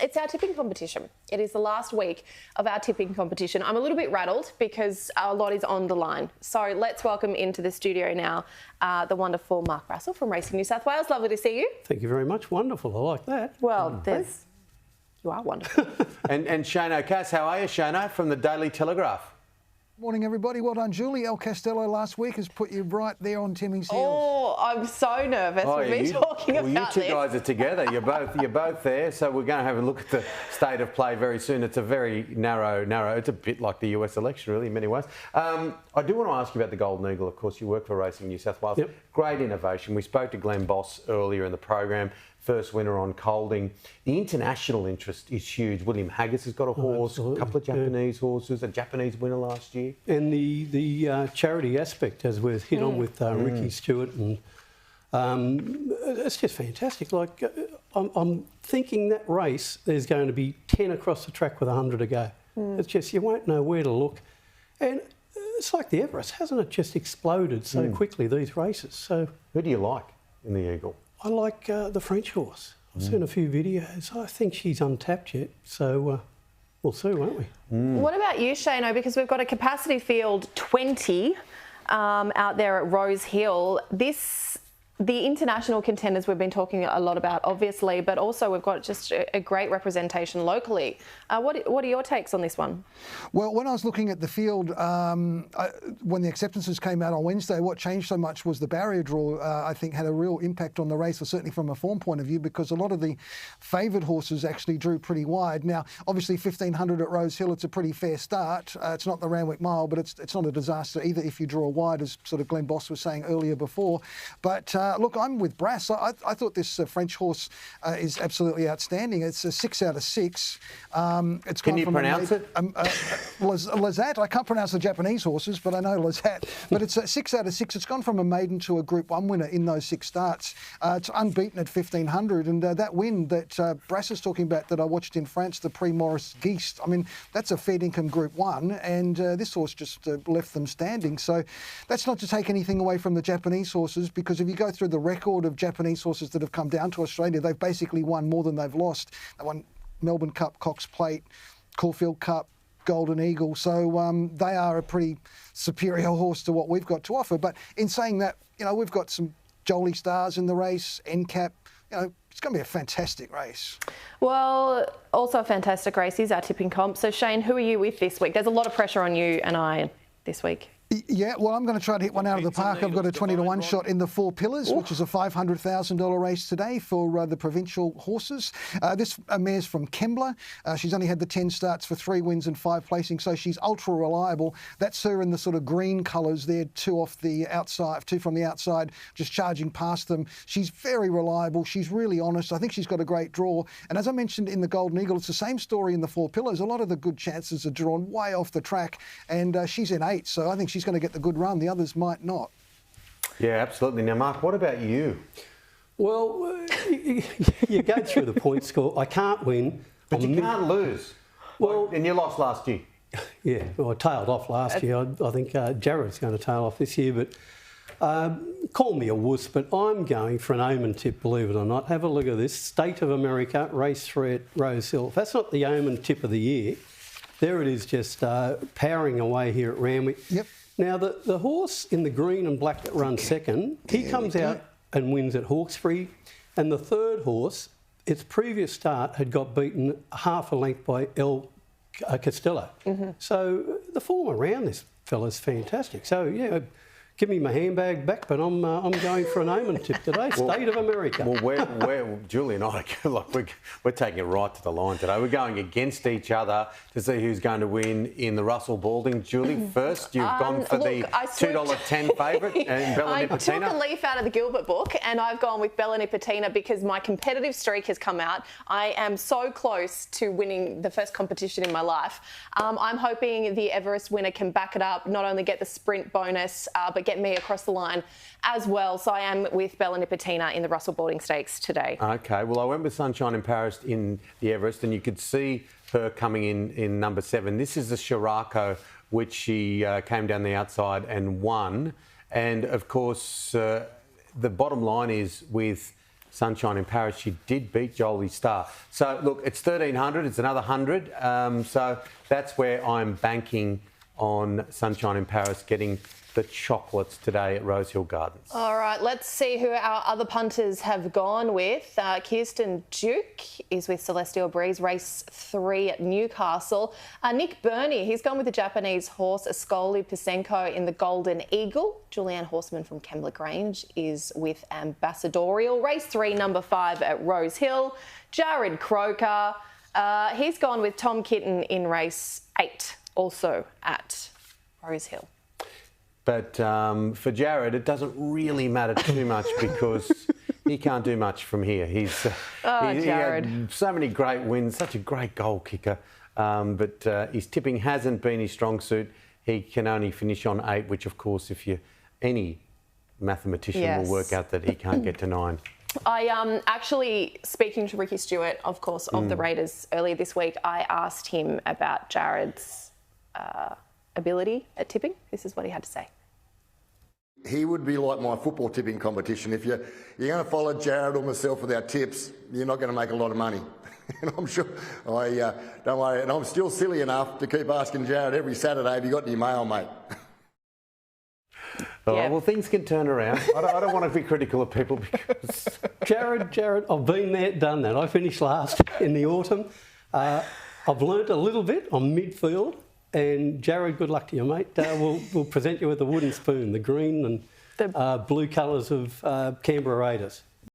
it's our tipping competition. It is the last week of our tipping competition. I'm a little bit rattled because a lot is on the line. So let's welcome into the studio now the wonderful Mark Brassel from Racing New South Wales. Lovely to see you. Thank you very much. Wonderful. I like that. Well, you are wonderful. and Shayne O'Cass, how are you, Shayne, from the Daily Telegraph? Morning, everybody. Well done, Julie. El Castello last week has put you right there on Timmy's heels. Oh, I'm so nervous. We've been talking about this. You two guys are together. You're both there. So we're going to have a look at the state of play very soon. It's a very narrow. It's a bit like the US election, really, in many ways. I do want to ask you about the Golden Eagle. Of course, you work for Racing New South Wales. Yep. Great innovation. We spoke to Glenn Boss earlier in the program. First winner on Colding. The international interest is huge. William Haggis has got a horse, a couple of Japanese horses, a Japanese winner last year. And the charity aspect, as we've hit on with Ricky Stewart, and it's just fantastic. Like, I'm thinking that race, there's going to be 10 across the track with 100 to go. It's just, you won't know where to look. And it's like the Everest, hasn't it just exploded so quickly, these races? So who do you like in the Eagle? I like the French horse. I've seen a few videos. I think she's untapped yet, so we'll see, won't we? What about you, Shayne? Because we've got a capacity field 20 out there at Rosehill. The international contenders we've been talking a lot about, obviously, but also we've got just a great representation locally. What are your takes on this one? Well, when I was looking at the field, when the acceptances came out on Wednesday, what changed so much was the barrier draw, I think, had a real impact on the race, or certainly from a form point of view, because a lot of the favoured horses actually drew pretty wide. Now, obviously, 1,500 at Rosehill, it's a pretty fair start. It's not the Randwick Mile, but it's not a disaster either if you draw wide, as sort of Glenn Boss was saying earlier before. But look, I'm with Brass. I thought this French horse is absolutely outstanding. It's a 6 out of 6. Can you pronounce it? Lazat. I can't pronounce the Japanese horses, but I know Lazat. But it's a 6 out of 6. It's gone from a maiden to a Group 1 winner in those 6 starts. It's unbeaten at 1,500. And that win that Brass is talking about that I watched in France, the Prix Maurice Geist, I mean, that's a fair income Group 1. And this horse just left them standing. So that's not to take anything away from the Japanese horses, because if you go through the record of Japanese horses that have come down to Australia, they've basically won more than they've lost. They won Melbourne Cup, Cox Plate, Caulfield Cup, Golden Eagle. So they are a pretty superior horse to what we've got to offer. But in saying that, you know, we've got some Jolie Stars in the race, NCAP, you know, it's going to be a fantastic race. Well, also a fantastic race is our tipping comp. So, Shayne, who are you with this week? There's a lot of pressure on you and I this week. Yeah, well, I'm going to try to hit one out of the park. I've got a 20-to-1 shot in the Four Pillars, which is a $500,000 race today for the provincial horses. This mare's from Kembla. She's only had the 10 starts for 3 wins and 5 placings, so she's ultra reliable. That's her in the sort of green colours there, 2 off the outside, 2 from the outside, just charging past them. She's very reliable. She's really honest. I think she's got a great draw. And as I mentioned in the Golden Eagle, it's the same story in the Four Pillars. A lot of the good chances are drawn way off the track, and she's in 8, so I think she's going to get the good run. The others might not. Yeah, absolutely. Now, Mark, what about you? Well, you go through the point score. I can't win. But you can't lose. Well, and you lost last year. Yeah, well, I tailed off last year. I think Jared's going to tail off this year, but call me a wuss, but I'm going for an Omen tip, believe it or not. Have a look at this. State of America, race 3 at Rosehill. If that's not the Omen tip of the year, there it is, just powering away here at Randwick. Yep. Now, the horse in the green and black that runs second, he comes out and wins at Hawkesbury. And the third horse, its previous start had got beaten half a length by El Castello. So the form around this fella's fantastic. So, yeah, give me my handbag back, but I'm going for an Omen tip today. State of America. Well, Julie and I, we're taking it right to the line today. We're going against each other to see who's going to win in the Russell Balding. Julie, first, you've gone for the $2.10 favourite in Bella Nipotina. I took a leaf out of the Gilbert book and I've gone with Bella Nipotina because my competitive streak has come out. I am so close to winning the first competition in my life. I'm hoping the Everest winner can back it up, not only get the sprint bonus, but get me across the line as well. So I am with Bella Nipotina in the Russell Balding Stakes today. Okay, well, I went with Sunshine in Paris in the Everest, and you could see her coming in number 7. This is the Scirocco, which she came down the outside and won. And, of course, the bottom line is with Sunshine in Paris. She did beat Jolie Star. So, look, it's 1,300. It's another 100. So that's where I'm banking on Sunshine in Paris getting the chocolates today at Rosehill Gardens. All right, let's see who our other punters have gone with. Kirsten Duke is with Celestial Breeze, race 3 at Newcastle. Nick Burney, he's gone with the Japanese horse Ascoli Pisenko in the Golden Eagle. Julianne Horseman from Kembla Grange is with Ambassadorial. Race 3, number 5 at Rosehill. Jared Croker, he's gone with Tom Kitten in race 8, also at Rosehill. But for Jared, it doesn't really matter too much because he can't do much from here. He had so many great wins, such a great goal kicker. But his tipping hasn't been his strong suit. He can only finish on 8, which, of course, any mathematician will work out that he can't get to 9. I actually, speaking to Ricky Stewart, of course, of the Raiders earlier this week, I asked him about Jared's ability at tipping. This is what he had to say. He would be like my football tipping competition. If you're going to follow Jared or myself with our tips, you're not going to make a lot of money. And I'm sure, don't worry, and I'm still silly enough to keep asking Jared every Saturday, have you got any mail, mate? Well, things can turn around. I don't want to be critical of people because... Jared, I've been there, done that. I finished last in the autumn. I've learnt a little bit on midfield. And Jared, good luck to you, mate. We'll present you with a wooden spoon, the green and blue colours of Canberra Raiders.